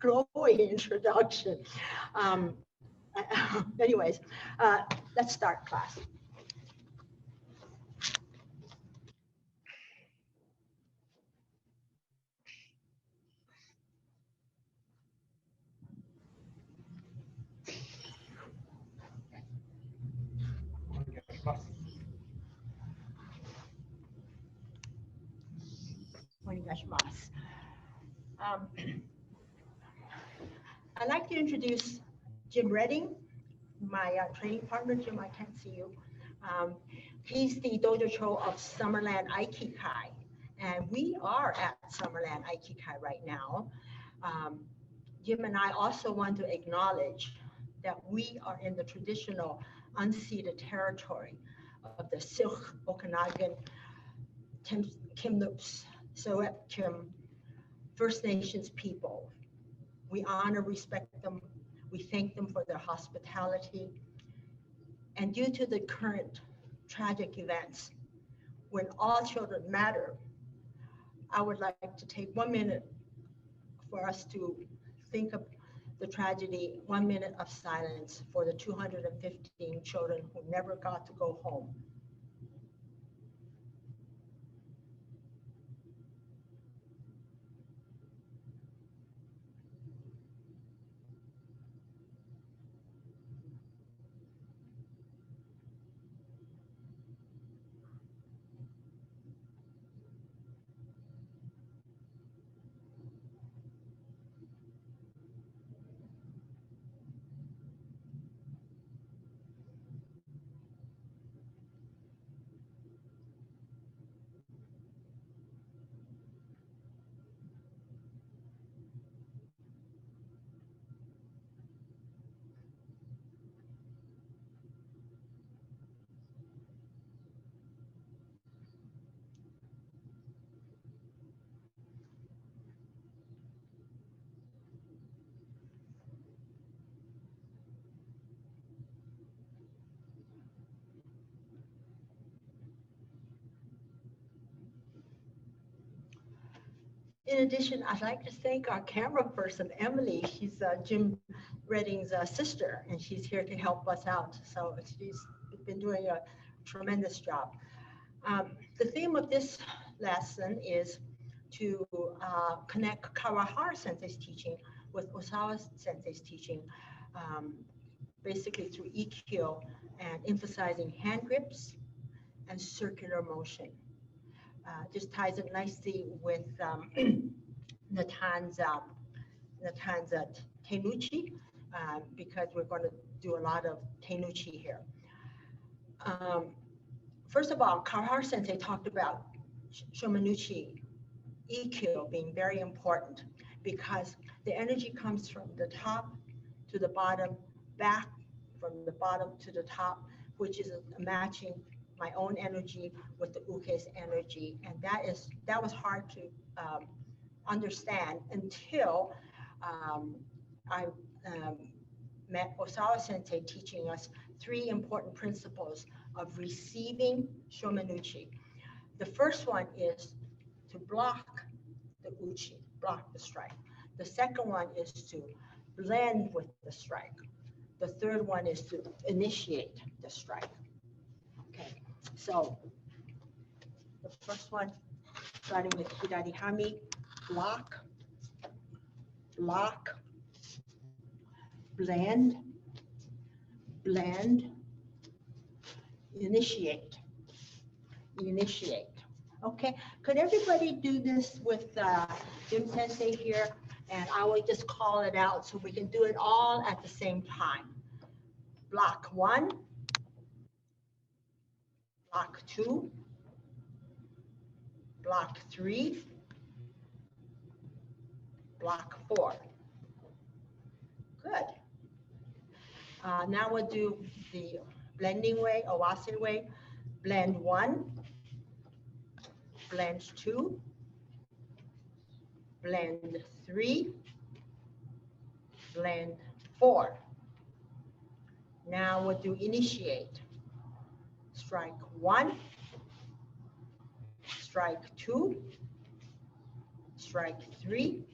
glowing introduction. Anyways, let's start class. I'd like to introduce Jim Redding, my training partner. Jim, I can't see you. He's the Dojo Cho of Summerland Aikikai, and we are at Summerland Aikikai right now. Jim and I also want to acknowledge that we are in the traditional unceded territory of the Silk Okanagan Kimloops Soetchim First Nations people. We honor, respect them. We thank them for their hospitality. And due to the current tragic events, when all children matter, I would like to take 1 minute for us to think of the tragedy, 1 minute of silence for the 215 children who never got to go home. In addition, I'd like to thank our camera person, Emily. She's Jim Redding's sister, and she's here to help us out. So she's been doing a tremendous job. The theme of this lesson is to connect Kawahara Sensei's teaching with Osawa Sensei's teaching, basically through EQ and emphasizing hand grips and circular motion. Just ties it nicely with Natan's Tenuchi, because we're going to do a lot of Tenuchi here. First of all, Kawahara Sensei talked about Shomanuchi EQ being very important because the energy comes from the top to the bottom, back from the bottom to the top, which is matching my own energy with the uke's energy, and that was hard to understand until I met Osawa Sensei teaching us 3 important principles of receiving shomanuchi. The first one is to block the uchi, block the strike. The second one is to blend with the strike. The third one is to initiate the strike. Okay, so the first one, starting with Hirari Hami, block, block, blend, blend, initiate, initiate. Okay, could everybody do this with Jim Sensei here? And I will just call it out so we can do it all at the same time. Block 1, block 2, block 3, block 4. Good. Now we'll do the blending way, Owase way. Blend 1, blend 2, blend 3, blend 4. Now we'll do initiate. Strike 1, strike 2, strike 3,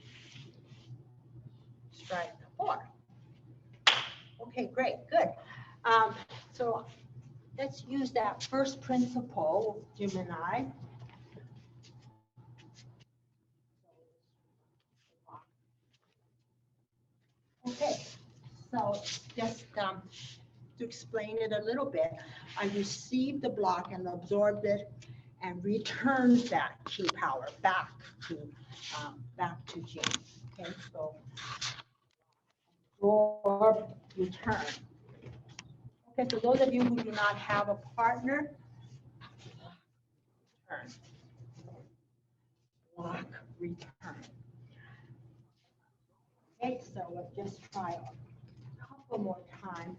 strike 4. Okay, great, good. So let's use that first principle, Jim and I. Okay, so just to explain it a little bit, I received the block and absorbed it and returned that chi power back to Jim. Okay, so absorb, return. Okay, so those of you who do not have a partner, turn, block, return. Okay, so let's just try a couple more times.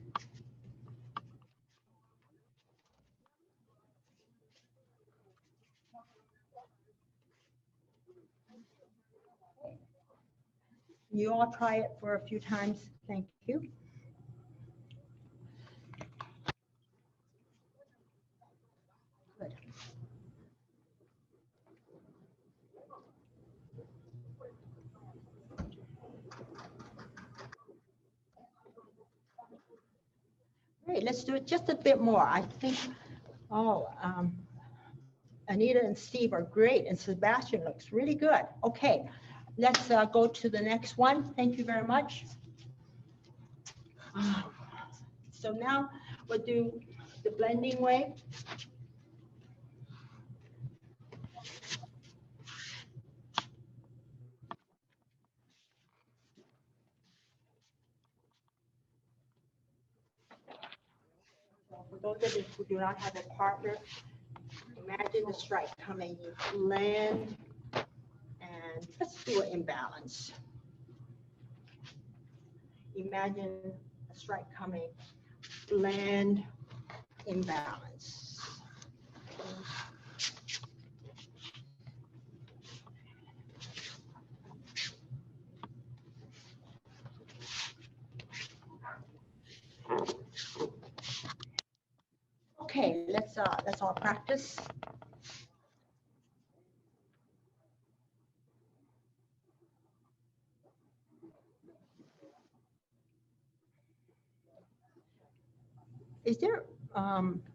You all try it for a few times. Thank you. Good. Great, let's do it just a bit more. I think, Anita and Steve are great, and Sebastian looks really good. Okay, let's go to the next one. Thank you very much. So now we'll do the blending way. So for those of you who do not have a partner, imagine the strike coming, you land, and let's do an imbalance. Imagine a strike coming, land, imbalance. Okay, let's all practice. Is there,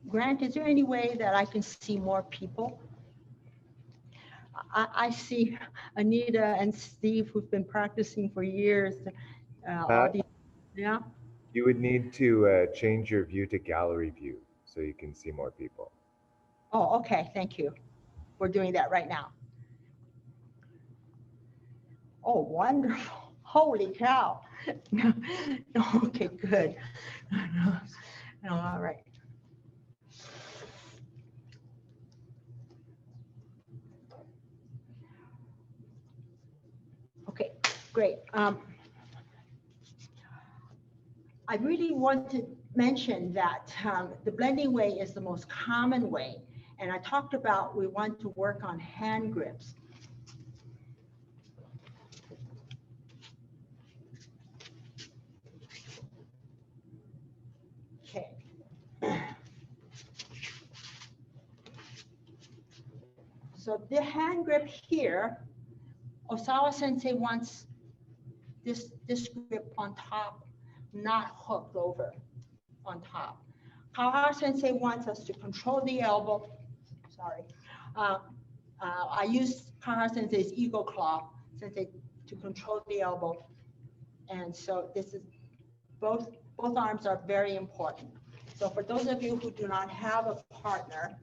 Grant, is there any way that I can see more people? I see Anita and Steve, who've been practicing for years. Yeah. You would need to change your view to gallery view so you can see more people. Oh, okay, thank you. We're doing that right now. Oh, wonderful. Holy cow. Okay, good. All right. Okay, great. I really want to mention that the blending way is the most common way. And I talked about we want to work on hand grips. Okay. So the hand grip here, Osawa Sensei wants this grip on top, not hooked over on top. Kawahara Sensei wants us to control the elbow. Sorry. I use Kawahara Sensei's Eagle Claw Sensei to control the elbow. And so this is both arms are very important. So for those of you who do not have a partner,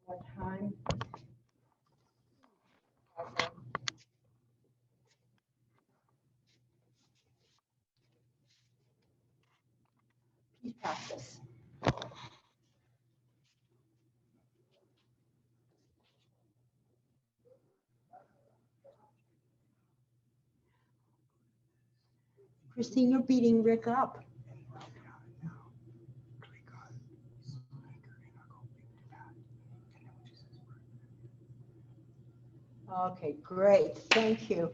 one more time. Please practice. Christine, you're beating Rick up. Okay, great. Thank you.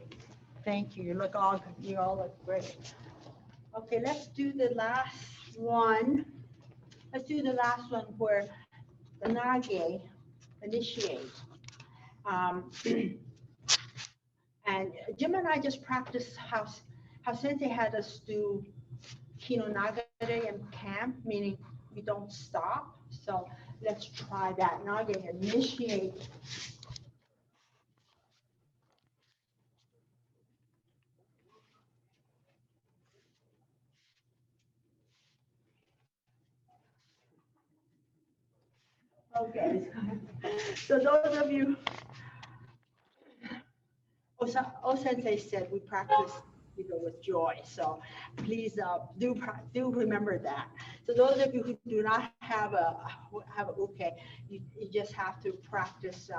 Thank you. You all look great. Okay, let's do the last one. Let's do the last one where the nage, initiate. And Jim and I just practiced how Sensei had us do Kino Nagare in camp, meaning we don't stop. So let's try that. Nage, initiate. Okay. So those of you, Sensei said we practice with joy. So please do remember that. So those of you who do not have a uke, you just have to practice.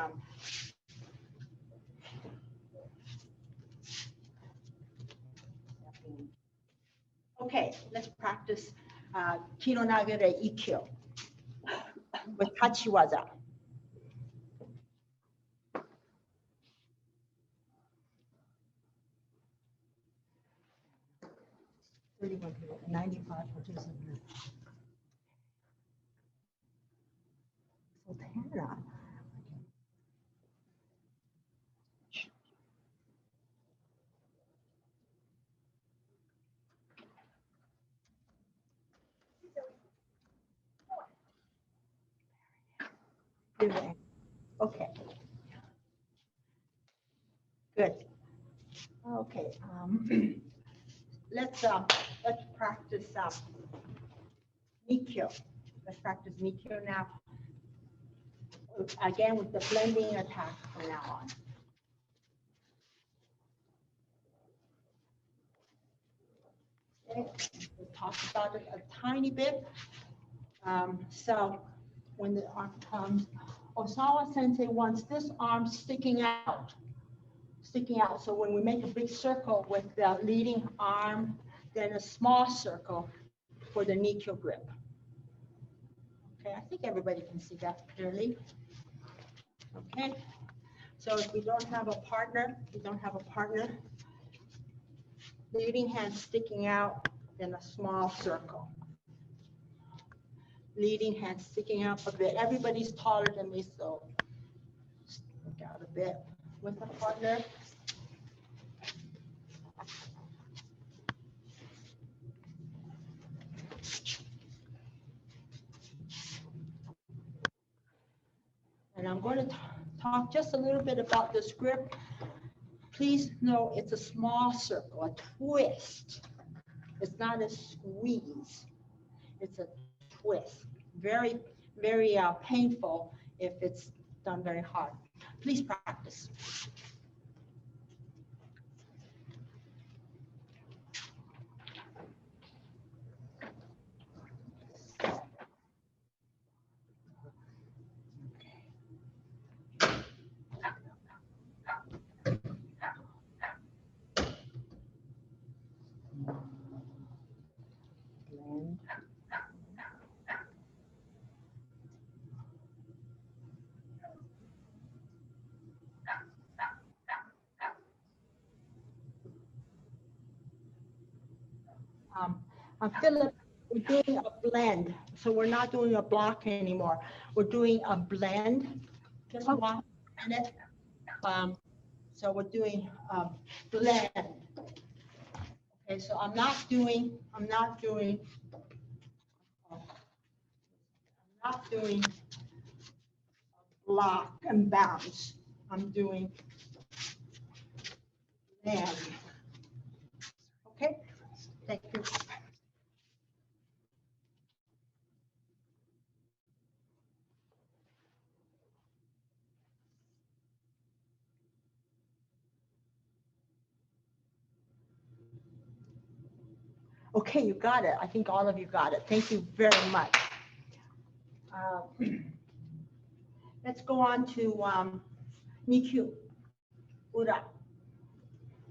Okay, let's practice Kino Nagare Ikkyo with Kachiwaza. "31 people, 95 participants." So Tana. Okay. Good. Okay. Let's practice Nikkyo. Let's practice Nikkyo now. Again with the blending attack from now on. Okay. We'll talk about it a tiny bit. So when the Osawa Sensei wants this arm sticking out. So when we make a big circle with the leading arm, then a small circle for the Nikkyo grip. Okay, I think everybody can see that clearly. Okay, so if we don't have a partner, leading hand sticking out, then a small circle. Leading hand sticking out a bit. Everybody's taller than me, so stick out a bit with a partner. And I'm going to talk just a little bit about this grip. Please know it's a small circle, a twist. It's not a squeeze. It's a twist. Very, very painful if it's done very hard. Please practice. Philip, we're doing a blend, so we're not doing a block anymore. We're doing a blend. Just 1 minute. So we're doing a blend. Okay, so I'm not doing block and bounce. I'm doing blend. Okay, thank you. Okay, you got it. I think all of you got it. Thank you very much. Let's go on to Nikyu Ura.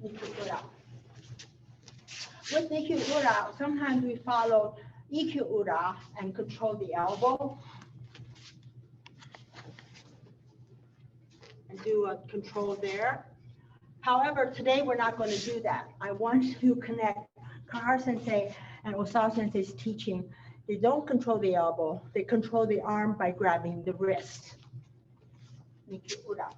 Nikyu Ura. With Nikyu Ura, sometimes we follow Ikkyu Ura and control the elbow. And do a control there. However, today we're not going to do that. I want to connect Kawahara Sensei and Osawa Sensei's teaching. They don't control the elbow. They control the arm by grabbing the wrist. Nikki Ura.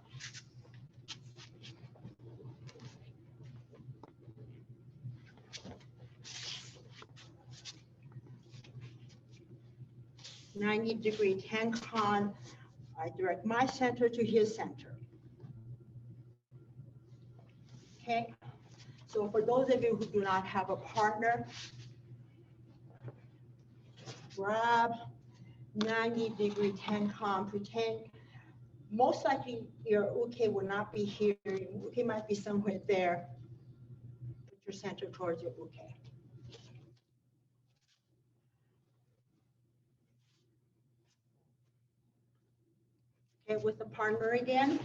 -90-degree Tenkan. I direct my center to his center. Okay, so for those of you who do not have a partner, grab 90-degree Tenkan, pretend most likely your uke will not be here, your uke might be somewhere there. Put your center towards your uke. Okay, with the partner again.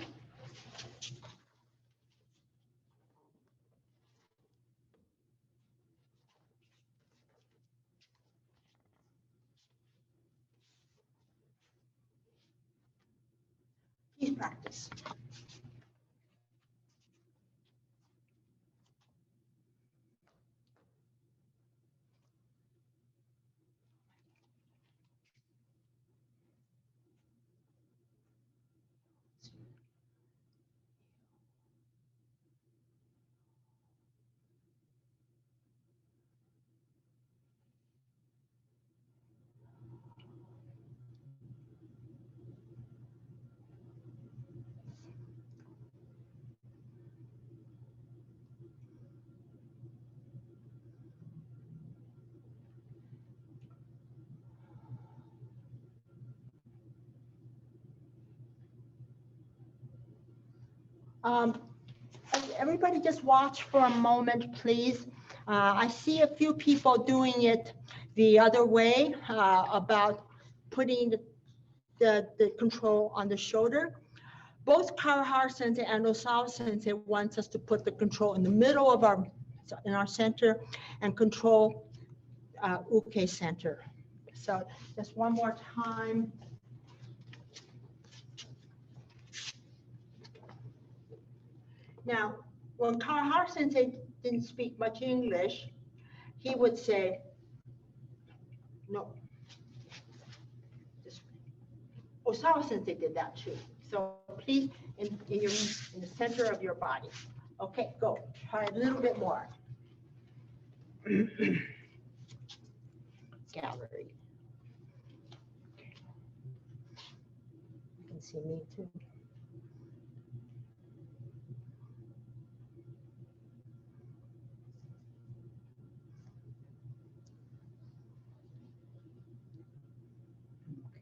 Please practice. Everybody just watch for a moment, please. I see a few people doing it the other way, about putting the control on the shoulder. Both Kawahara Sensei and Osawa Sensei wants us to put the control in the middle of in our center and control uke center. So just one more time. Now, when Kawahara Sensei didn't speak much English, he would say, no. Osawa Sensei did that too. So please, in the center of your body. Okay, go. Try a little bit more. Gallery. You can see me too.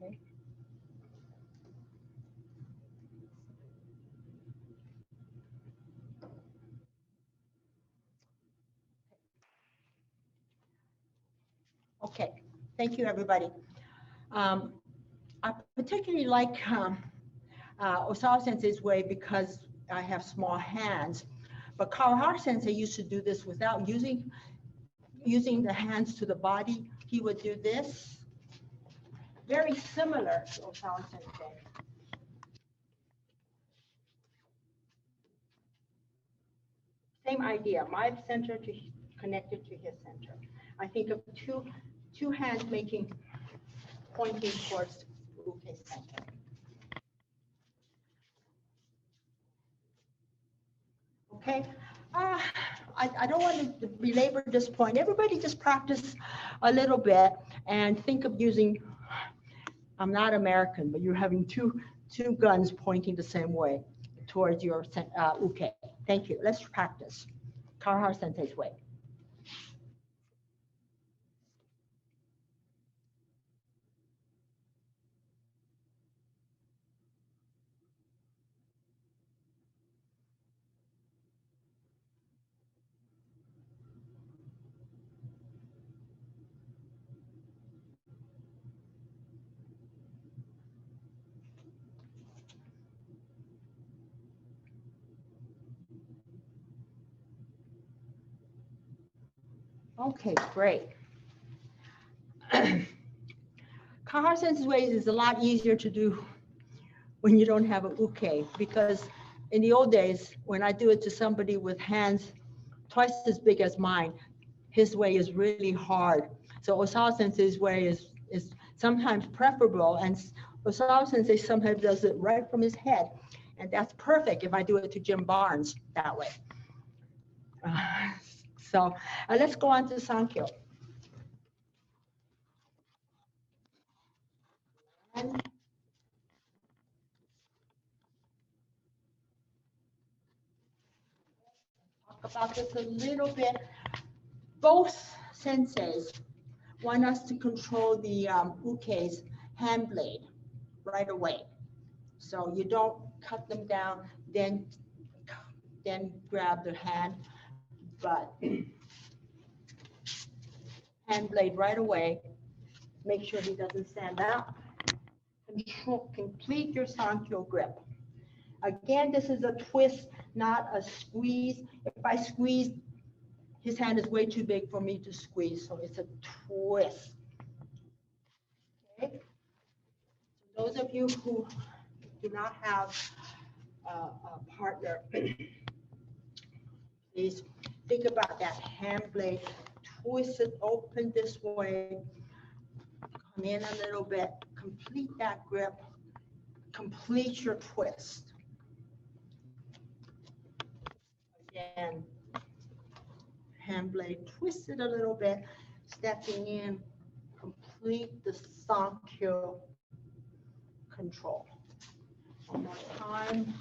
Okay. Okay, thank you, everybody. I particularly like Osawa Sensei's way because I have small hands, but Kawahara Sensei used to do this without using the hands to the body. He would do this, very similar to Osawa Sensei. Same idea, my center to connected to his center. I think of two hands pointing towards uke center. Okay, I don't want to belabor this point. Everybody just practice a little bit and think of using, I'm not American, but you're having two guns pointing the same way towards your uke. Thank you. Let's practice Kawahara Sensei's way. Okay, great. Kawahara Sensei's ways is a lot easier to do when you don't have a uke, because in the old days, when I do it to somebody with hands twice as big as mine, his way is really hard. So Osawa Sensei's way is sometimes preferable, and Osawa Sensei sometimes does it right from his head, and that's perfect if I do it to Jim Barnes that way. So let's go on to Sankyo. And talk about this a little bit. Both senseis want us to control the uke's hand blade right away. So you don't cut them down, then grab the hand, but hand blade right away. Make sure he doesn't stand up. Complete your Sankyo grip. Again, this is a twist, not a squeeze. If I squeeze, his hand is way too big for me to squeeze, so it's a twist. Okay. So those of you who do not have a partner, please think about that hand blade. Twist it open this way. Come in a little bit. Complete that grip. Complete your twist. Again, hand blade twisted a little bit, stepping in, complete the Sankyo control. One more time.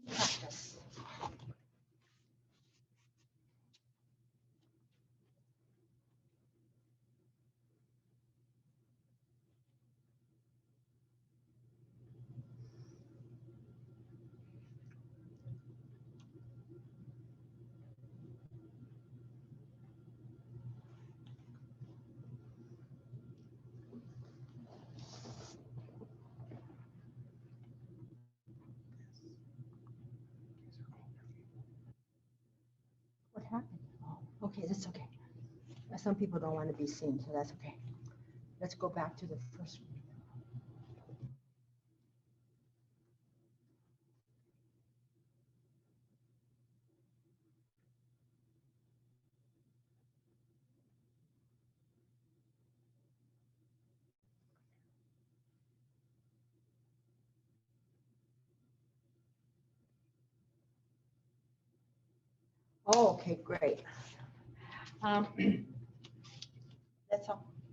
Practice. What happened? Oh, okay, that's okay. Some people don't want to be seen, so that's okay. Let's go back to the first one. Oh, okay, great. Let's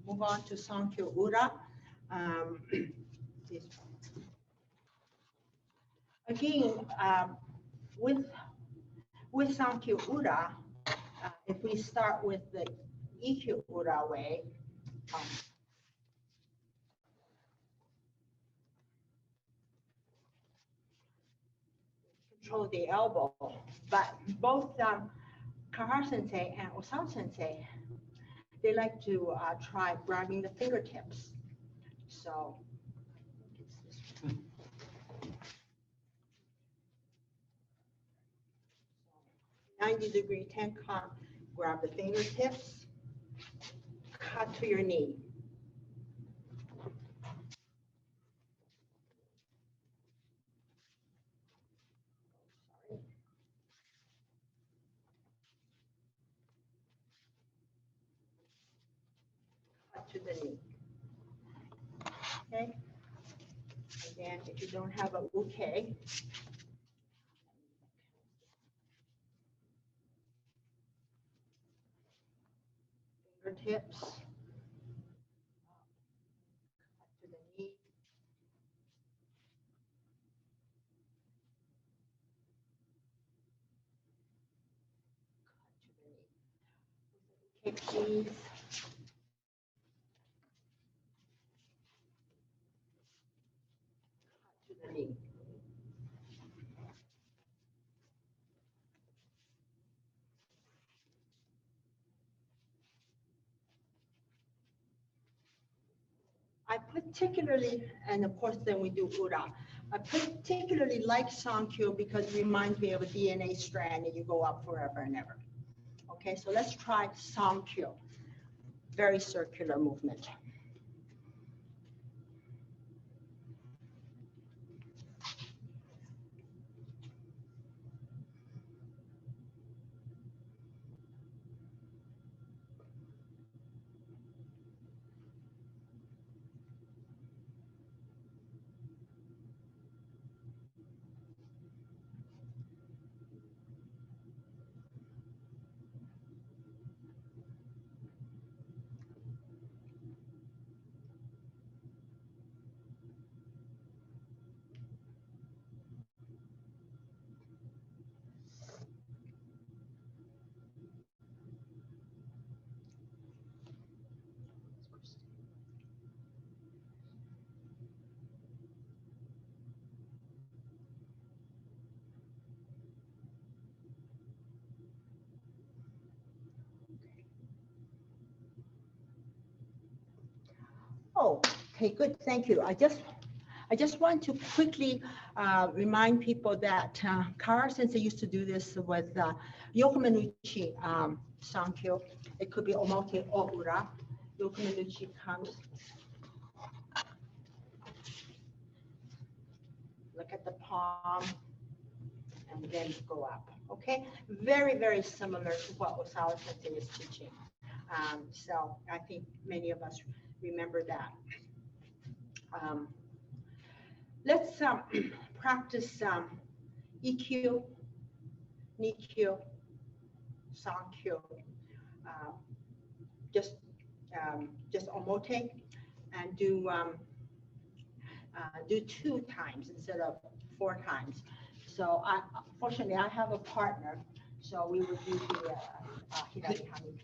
move on to Sankyo Ura. Again, with Sankyo Ura, if we start with the Ikkyo Ura way, control the elbow, but both Kawahara Sensei and Osawa Sensei, they like to try grabbing the fingertips. So it's this 90-degree tenkan, grab the fingertips, cut to your knee. Cut to the knee. Okay. Again, if you don't have a uke, fingertips, cut to the knee. Okay, please. Cut to the knee. I particularly, and of course then we do Ura, I particularly like Sankyo because it reminds me of a DNA strand and you go up forever and ever. Okay, so let's try Sankyo. Very circular movement. Oh, okay, good. Thank you. I just want to quickly remind people that Kawahara Sensei used to do this with Yokomenuchi Sankyo. It could be Omote Oura. Yokomenuchi comes. Look at the palm and then go up. Okay, very, very similar to what Osawa Sensei is teaching. So I think many of us remember that. Let's practice EQ, Nikyu, Sankyo, uh, just omote, and do 2 times instead of 4 times. So fortunately, I have a partner, so we would do the Hirari Hami.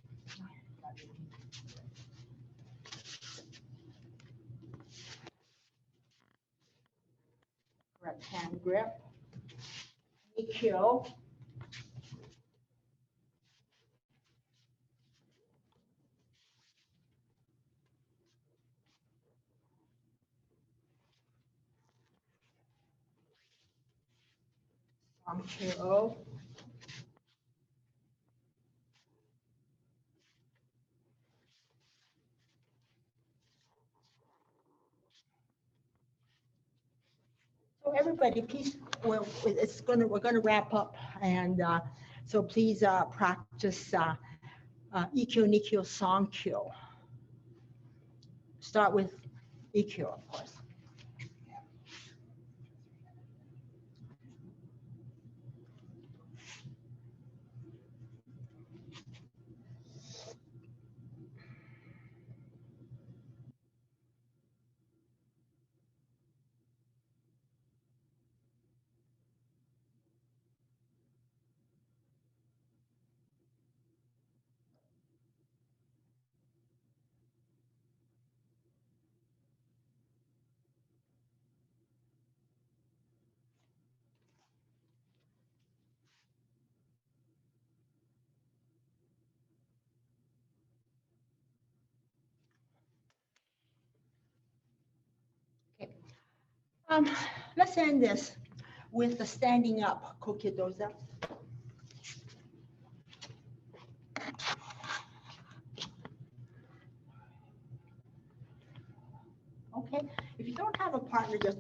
Correct hand grip. Nikyo. Sankyo. So everybody, please, we're gonna wrap up, and so please practice Ikkyo, Nikkyo, Sankyo. Start with Ikkyo, of course. Let's end this with the standing up kokidoza. Okay, if you don't have a partner, just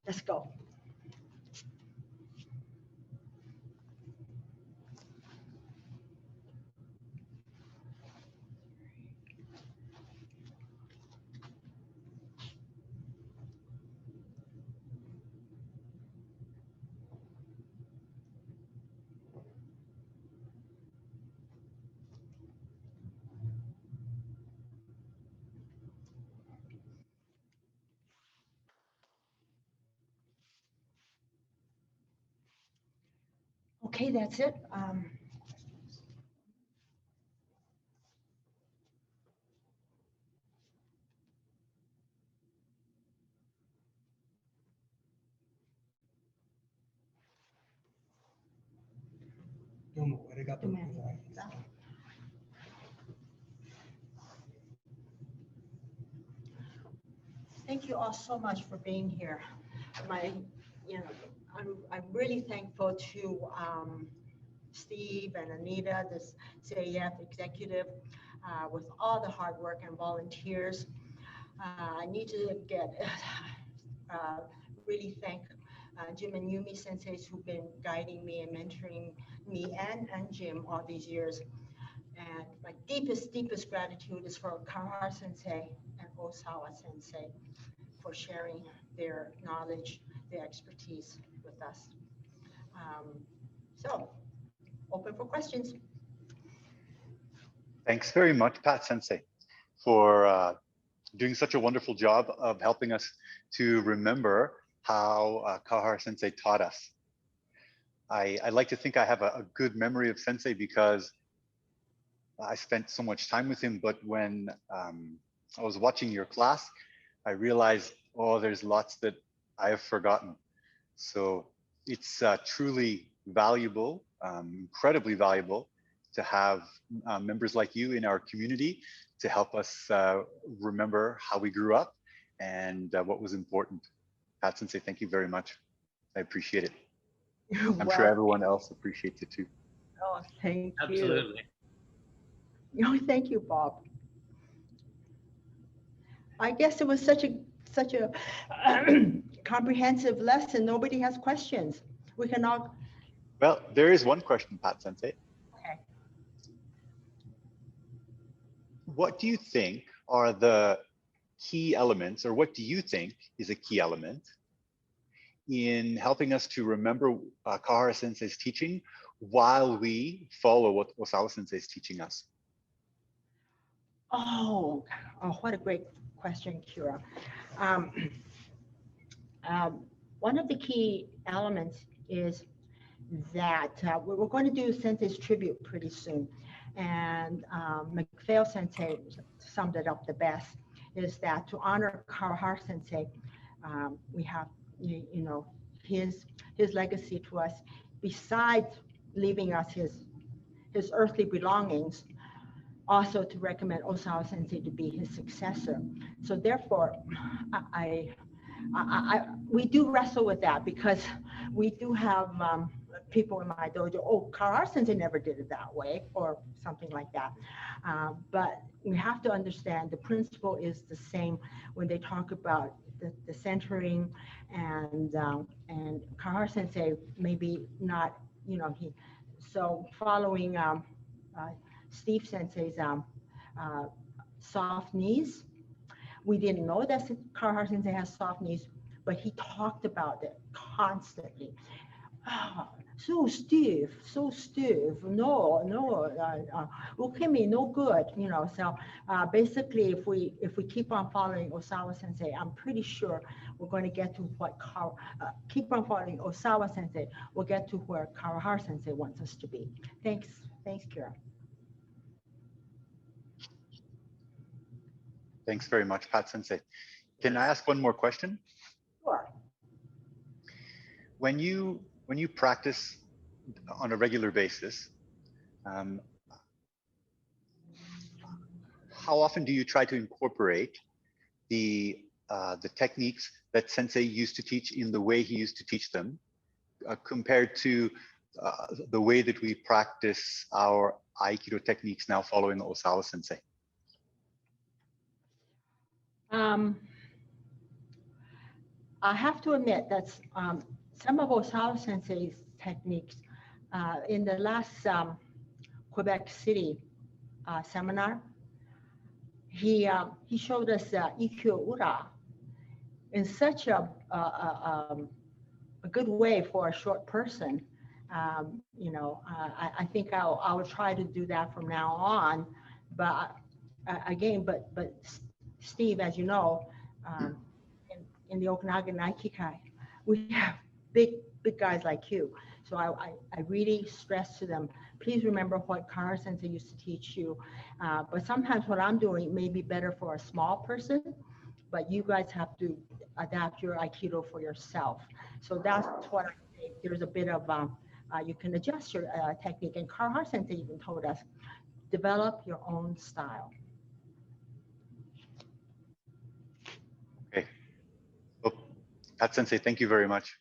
let's go. Okay, that's it. Thank you all so much for being here. I'm really thankful to Steve and Anita, this CAF executive, with all the hard work and volunteers. I need to really thank Jim and Yumi senseis who've been guiding me and mentoring me and Jim all these years. And my deepest gratitude is for Kawahara Sensei and Osawa Sensei for sharing their knowledge, their expertise with us. So, open for questions. Thanks very much, Pat Sensei, for doing such a wonderful job of helping us to remember how Kawahara Sensei taught us. I like to think I have a good memory of Sensei because I spent so much time with him, but when I was watching your class, I realized, oh, there's lots that I have forgotten. So it's truly valuable incredibly valuable to have members like you in our community to help us remember how we grew up and what was important. Pat Sensei, thank you very much. I appreciate it. I'm sure everyone else appreciates it too. Oh, thank you. Absolutely. Oh, thank you, Bob. I guess it was such a comprehensive lesson. Nobody has questions. We can all. Well, there is one question, Pat Sensei. Okay. What do you think are the key elements, or what do you think is a key element in helping us to remember Kawahara Sensei's teaching while we follow what Osawa Sensei is teaching us? Oh, what a great question, Kira. One of the key elements is that we're going to do Sensei's tribute pretty soon. And McPhail Sensei summed it up the best, is that to honor Kawahara Sensei, we have, you know, his legacy to us, besides leaving us his earthly belongings, also to recommend Osawa Sensei to be his successor. So therefore, we do wrestle with that, because we do have people in my dojo, oh, Kawahara Sensei never did it that way, or something like that. But we have to understand the principle is the same when they talk about the centering, and Kawahara Sensei maybe not, you know, so following Steve Sensei's soft knees. We didn't know that Kawahara Sensei has soft knees, but he talked about it constantly. Oh, so stiff, no, okay, me, no good, you know. So basically, if we keep on following Osawa Sensei, I'm pretty sure we're going to get to what keep on following Osawa Sensei, we'll get to where Kawahara Sensei wants us to be. Thanks, Kira. Thanks very much, Pat Sensei. Can I ask one more question? Sure. When you practice on a regular basis, how often do you try to incorporate the techniques that Sensei used to teach in the way he used to teach them, compared to the way that we practice our Aikido techniques now following Osawa Sensei? I have to admit that some of Osawa Sensei's techniques in the last Quebec City seminar, he showed us Ikkyo Ura in such a good way for a short person. You know, I think I'll try to do that from now on. But again, but Steve, as you know, in the Okanagan Aikikai, we have big guys like you. So I really stress to them, please remember what Kawahara Sensei used to teach you. But sometimes what I'm doing may be better for a small person, but you guys have to adapt your Aikido for yourself. So that's what I think. There's a bit of, you can adjust your technique. And Kawahara Sensei even told us, develop your own style. Okay. Well, Pat Sensei, thank you very much.